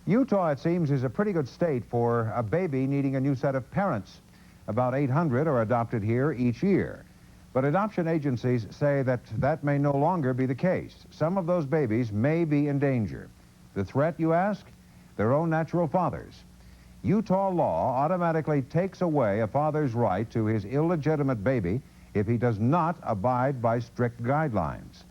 Utah, it seems, is a pretty good state for a baby needing a new set of parents. About 800 are adopted here each year. But adoption agencies say that that may no longer be the case. Some of those babies may be in danger. The threat, you ask? Their own natural fathers. Utah law automatically takes away a father's right to his illegitimate baby if he does not abide by strict guidelines.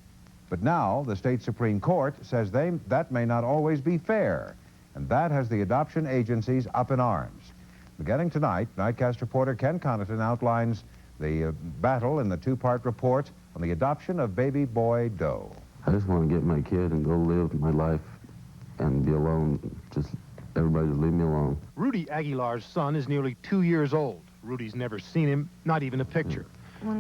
But now the state Supreme Court says that may not always be fair, and that has the adoption agencies up in arms. Beginning tonight, Nightcast reporter Ken Connaughton outlines the battle in the two-part report on the adoption of baby boy Doe. I just want to get my kid and go live my life and be alone. Just everybody just leave me alone. Rudy Aguilar's son is nearly 2 years old. Rudy's never seen him, not even a picture.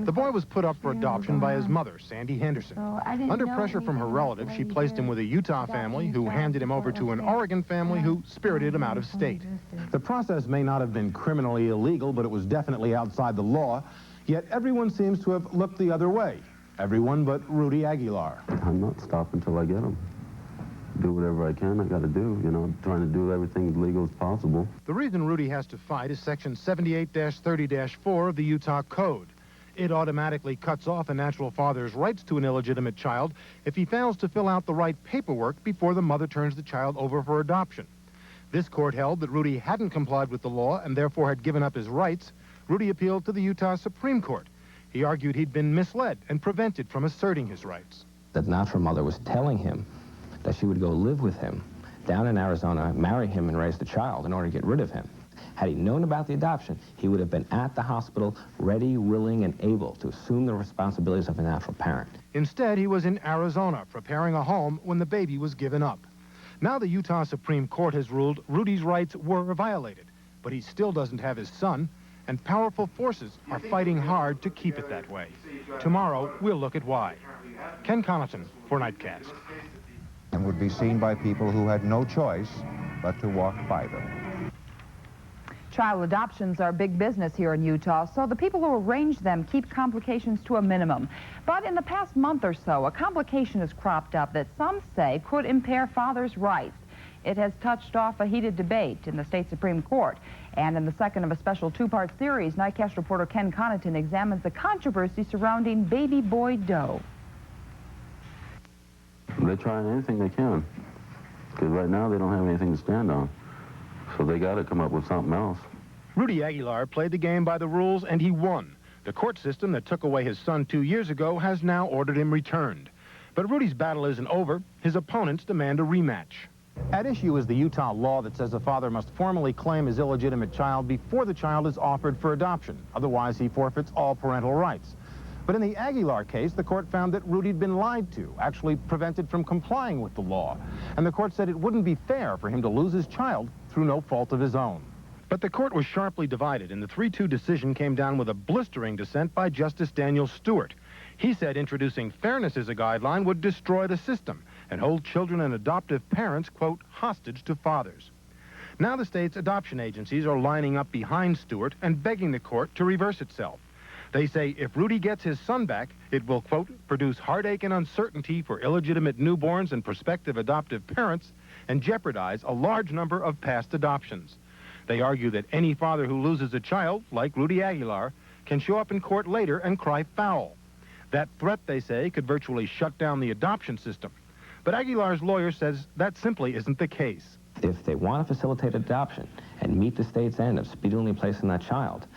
The boy was put up for adoption by his mother, Sandy Henderson. Under pressure from her relatives, she placed him with a Utah family who handed him over to an Oregon family who spirited him out of state. The process may not have been criminally illegal, but it was definitely outside the law. Yet everyone seems to have looked the other way. Everyone but Rudy Aguilar. I'm not stopping until I get him. Do whatever I can, I got to do, you know, trying to do everything as legal as possible. The reason Rudy has to fight is Section 78-30-4 of the Utah Code. It automatically cuts off a natural father's rights to an illegitimate child if he fails to fill out the right paperwork before the mother turns the child over for adoption. This court held that Rudy hadn't complied with the law and therefore had given up his rights. Rudy appealed to the Utah Supreme Court. He argued he'd been misled and prevented from asserting his rights. The natural mother was telling him that she would go live with him down in Arizona, marry him, and raise the child in order to get rid of him. Had he known about the adoption, he would have been at the hospital, ready, willing, and able to assume the responsibilities of a natural parent. Instead, he was in Arizona, preparing a home when the baby was given up. Now the Utah Supreme Court has ruled Rudy's rights were violated, but he still doesn't have his son, and powerful forces are fighting hard to keep it that way. Tomorrow, we'll look at why. Ken Connaughton for Nightcast. And would be seen by people who had no choice but to walk by them. Child adoptions are big business here in Utah, so the people who arrange them keep complications to a minimum. But in the past month or so, a complication has cropped up that some say could impair fathers' rights. It has touched off a heated debate in the state Supreme Court. And in the second of a special two-part series, Nightcast reporter Ken Connaughton examines the controversy surrounding baby boy Doe. They're trying anything they can, because right now they don't have anything to stand on. So they got to come up with something else. Rudy Aguilar played the game by the rules, and he won. The court system that took away his son 2 years ago has now ordered him returned. But Rudy's battle isn't over. His opponents demand a rematch. At issue is the Utah law that says a father must formally claim his illegitimate child before the child is offered for adoption. Otherwise, he forfeits all parental rights. But in the Aguilar case, the court found that Rudy'd been lied to, actually prevented from complying with the law. And the court said it wouldn't be fair for him to lose his child through no fault of his own. But the court was sharply divided, and the 3-2 decision came down with a blistering dissent by Justice Daniel Stewart. He said introducing fairness as a guideline would destroy the system and hold children and adoptive parents, quote, hostage to fathers. Now the state's adoption agencies are lining up behind Stewart and begging the court to reverse itself. They say if Rudy gets his son back, it will, quote, produce heartache and uncertainty for illegitimate newborns and prospective adoptive parents and jeopardize a large number of past adoptions. They argue that any father who loses a child, like Rudy Aguilar, can show up in court later and cry foul. That threat, they say, could virtually shut down the adoption system. But Aguilar's lawyer says that simply isn't the case. If they want to facilitate adoption and meet the state's end of speedily placing that child,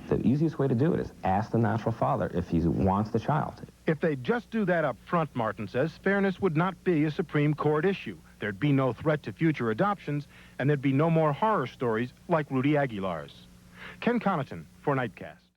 the easiest way to do it is ask the natural father if he wants the child. If they just do that up front, Martin says, fairness would not be a Supreme Court issue. There'd be no threat to future adoptions, and there'd be no more horror stories like Rudy Aguilar's. Ken Connaughton for Nightcast.